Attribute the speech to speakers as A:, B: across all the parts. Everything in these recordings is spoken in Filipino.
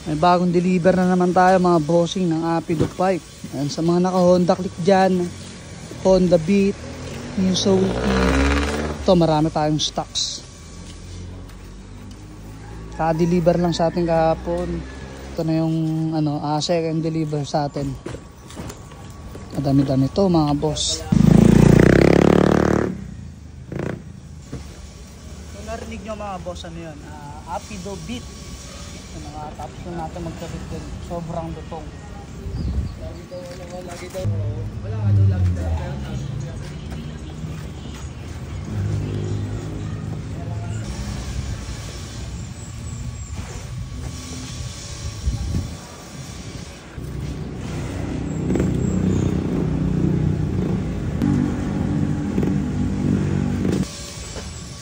A: May bagong deliver na naman tayo mga bossing ng Apido Pipe. Ayan, sa mga naka Honda Click dyan, Honda Beat, New Soul E. Ito marami tayong stocks. Ka-deliver lang sa atin kahapon. Ito na yung second deliver sa atin. Madami-dami ito mga boss. Kung narinig nyo mga boss, ano yun? Apido Beat. Tapos na natin magkabit din. Sobrang lutong. Lagi daw. Wala nga daw lagi daw.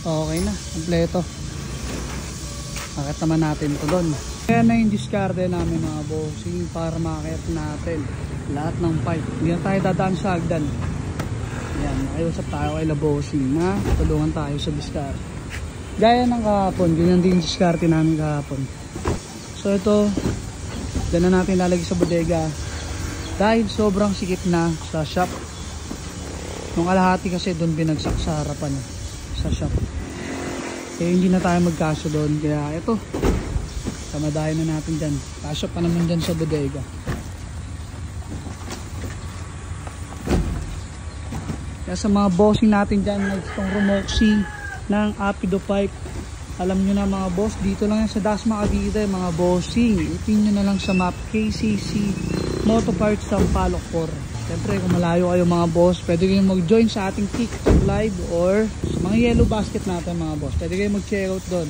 A: Okay na, kompleto. Akit naman natin ito doon. Kaya na yung discarte namin mga bossing para makakit natin lahat ng pipe. Hindi na tayo dadaan sa hagdan. Ayan, nakiusap tayo kay La Bossing na tulungan tayo sa discarte. Gaya ng kahapon, ganyan din yung discarte namin kahapon. So ito, dyan na natin lalagay sa bodega. Dahil sobrang sikip na sa shop. Nung kalahati kasi doon binagsak sa harapan sa shop. Kaya hindi na tayo magkasya doon. Kaya ito, kamadayan na natin dyan. Kasya pa naman dyan sa bodega. Kaya sa mga bossing natin dyan, itong Rumoxi ng Apido Pipe. Alam nyo na mga boss, dito lang yan sa Dasma Cavite mga bossing. Itin nyo na lang sa map KCC Moto Parts Sampaloc 4. Siyempre kung malayo kayo mga boss, pwede kayong mag-join sa ating TikTok live or sa mga yellow basket natin mga boss. Pwede kayong mag-check out doon.